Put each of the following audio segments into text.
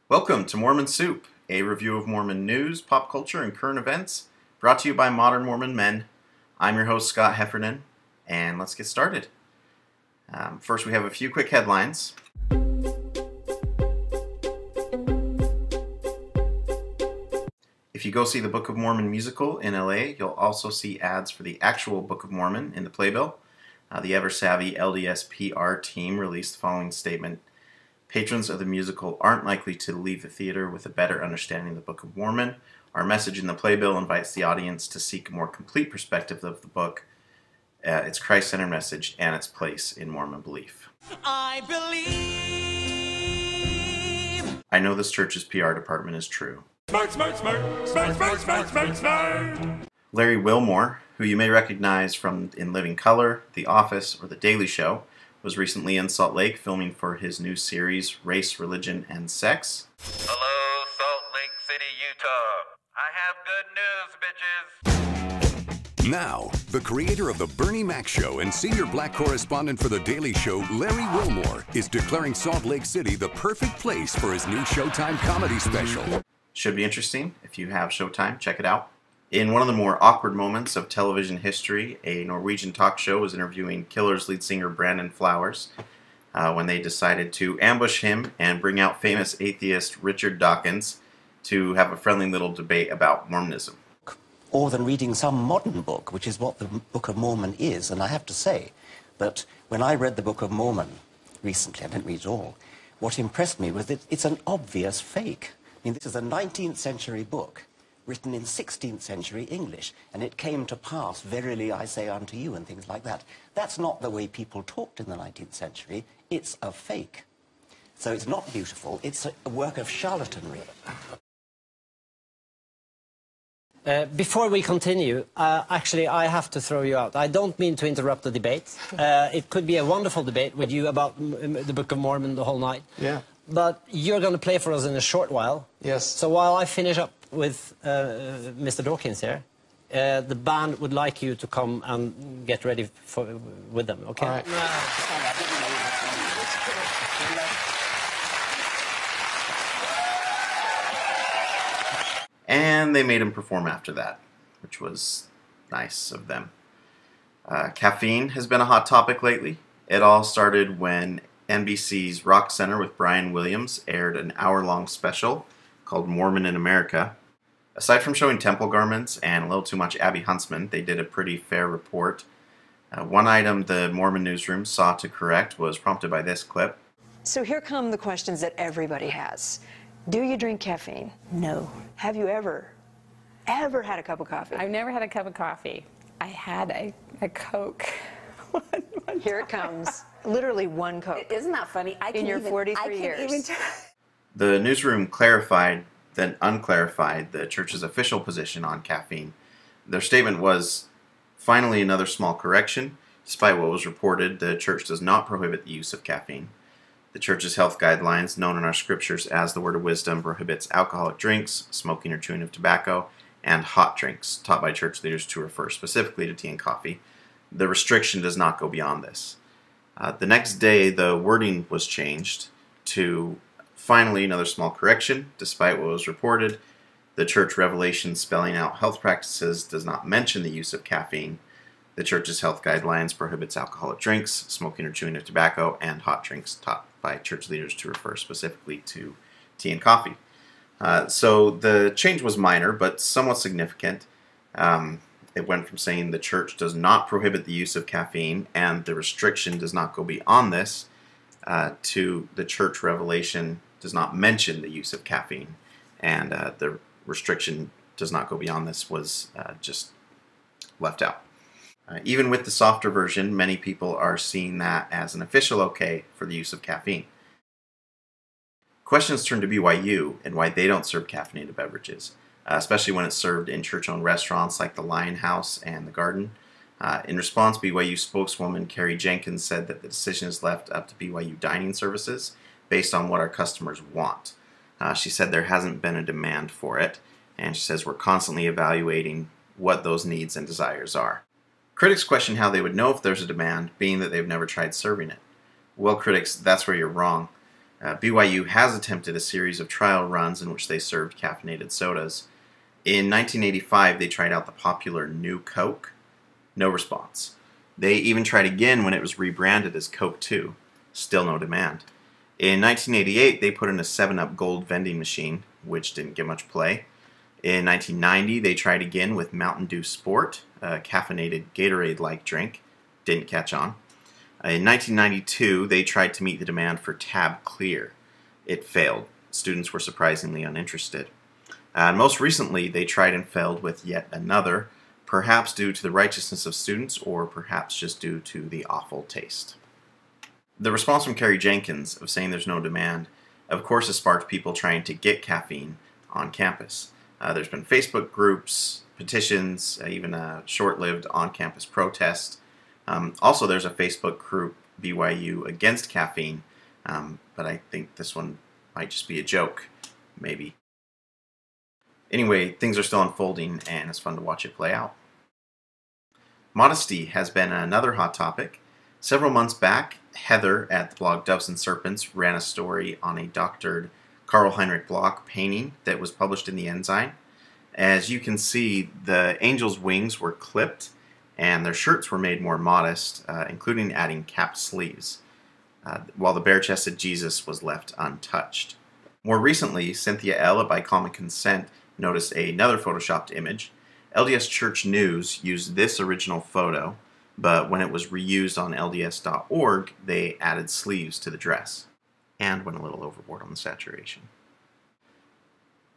Welcome to Mormon Soup, a review of Mormon news, pop culture, and current events, brought to you by Modern Mormon Men. I'm your host, Scott Heffernan, and let's get started. First, we have a few quick headlines. If you go see the Book of Mormon musical in LA, you'll also see ads for the actual Book of Mormon in the playbill. The ever-savvy LDS PR team released the following statement: patrons of the musical aren't likely to leave the theater with a better understanding of the Book of Mormon. Our message in the playbill invites the audience to seek a more complete perspective of the book, its Christ-centered message, and its place in Mormon belief. I believe. I know this church's PR department is true. Smart, smart, smart, smart, smart, smart, smart, smart. Larry Wilmore, who you may recognize from In Living Color, The Office, or The Daily Show, was recently in Salt Lake filming for his new series, Race, Religion, and Sex. Hello, Salt Lake City, Utah. I have good news, bitches. Now, the creator of The Bernie Mac Show and senior black correspondent for The Daily Show, Larry Wilmore, is declaring Salt Lake City the perfect place for his new Showtime comedy special. Should be interesting. If you have Showtime, check it out. In one of the more awkward moments of television history, a Norwegian talk show was interviewing Killer's lead singer Brandon Flowers when they decided to ambush him and bring out famous atheist Richard Dawkins to have a friendly little debate about Mormonism. Or than reading some modern book, which is what the Book of Mormon is. And I have to say that when I read the Book of Mormon recently, I didn't read it all, what impressed me was that it's an obvious fake. I mean, this is a 19th century book, written in 16th century English, and it came to pass, verily I say unto you, and things like that. That's not the way people talked in the 19th century. It's a fake. So it's not beautiful. It's a work of charlatanry. Before we continue, actually, I have to throw you out. I don't mean to interrupt the debate. It could be a wonderful debate with you about the Book of Mormon the whole night. Yeah. But you're going to play for us in a short while. Yes. So while I finish up with Mr. Dawkins here, the band would like you to come and get ready with them, okay? All right. And they made him perform after that, which was nice of them. Caffeine has been a hot topic lately. It all started when NBC's Rock Center with Brian Williams aired an hour-long special called Mormon in America. Aside from showing temple garments and a little too much Abby Huntsman, they did a pretty fair report. One item the Mormon newsroom sought to correct was prompted by this clip. So here come the questions that everybody has. Do you drink caffeine? No. Have you ever had a cup of coffee? I've never had a cup of coffee. I had a Coke. one Here it comes. Literally one Coke. Isn't that funny? In your 43 years. The newsroom clarified, then unclarified, the church's official position on caffeine. Their statement was, finally another small correction. Despite what was reported, the church does not prohibit the use of caffeine. The church's health guidelines, known in our scriptures as the Word of Wisdom, prohibits alcoholic drinks, smoking or chewing of tobacco, and hot drinks, taught by church leaders to refer specifically to tea and coffee. The restriction does not go beyond this. The next day, the wording was changed to, finally, another small correction. Despite what was reported, the church revelation spelling out health practices does not mention the use of caffeine. The church's health guidelines prohibits alcoholic drinks, smoking or chewing of tobacco, and hot drinks, taught by church leaders to refer specifically to tea and coffee. So the change was minor, but somewhat significant. It went from saying the church does not prohibit the use of caffeine and the restriction does not go beyond this to the church revelation does not mention the use of caffeine and the restriction does not go beyond this was just left out. Even with the softer version, many people are seeing that as an official okay for the use of caffeine. Questions turn to BYU and why they don't serve caffeinated beverages, especially when it's served in church-owned restaurants like the Lion House and the Garden. In response, BYU spokeswoman Carrie Jenkins said that the decision is left up to BYU dining services based on what our customers want. She said there hasn't been a demand for it, and she says we're constantly evaluating what those needs and desires are. Critics question how they would know if there's a demand, being that they've never tried serving it. Well, critics, that's where you're wrong. BYU has attempted a series of trial runs in which they served caffeinated sodas. In 1985, they tried out the popular New Coke. No response. They even tried again when it was rebranded as Coke 2. Still no demand. In 1988, they put in a 7-Up Gold vending machine, which didn't get much play. In 1990, they tried again with Mountain Dew Sport, a caffeinated Gatorade-like drink. Didn't catch on. In 1992, they tried to meet the demand for Tab Clear. It failed. Students were surprisingly uninterested. Most recently, they tried and failed with yet another, perhaps due to the righteousness of students or perhaps just due to the awful taste. The response from Carrie Jenkins of saying there's no demand, of course, has sparked people trying to get caffeine on campus. There's been Facebook groups, petitions, even a short-lived on-campus protest. Also, there's a Facebook group, BYU Against Caffeine, but I think this one might just be a joke, maybe. Anyway, things are still unfolding, and it's fun to watch it play out. Modesty has been another hot topic. Several months back, Heather at the blog Doves and Serpents ran a story on a doctored Karl Heinrich Bloch painting that was published in the Ensign. As you can see, the angels' wings were clipped, and their shirts were made more modest, including adding capped sleeves, while the bare-chested Jesus was left untouched. More recently, Cynthia L. at By Common Consent noticed another photoshopped image. LDS Church News used this original photo, but when it was reused on LDS.org, they added sleeves to the dress and went a little overboard on the saturation.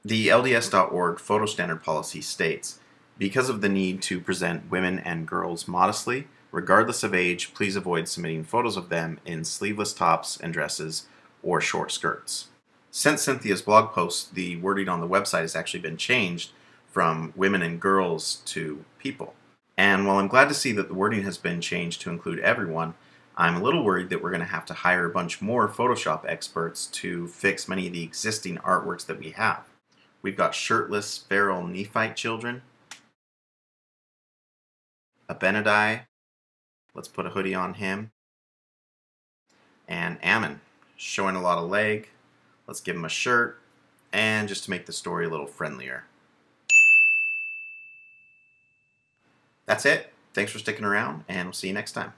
The LDS.org photo standard policy states, because of the need to present women and girls modestly, regardless of age, please avoid submitting photos of them in sleeveless tops and dresses or short skirts. Since Cynthia's blog post, the wording on the website has actually been changed from women and girls to people. And while I'm glad to see that the wording has been changed to include everyone, I'm a little worried that we're going to have to hire a bunch more Photoshop experts to fix many of the existing artworks that we have. We've got shirtless, feral Nephite children, Abinadi, let's put a hoodie on him, and Ammon, showing a lot of leg. Let's give him a shirt, and just to make the story a little friendlier. That's it. Thanks for sticking around, and we'll see you next time.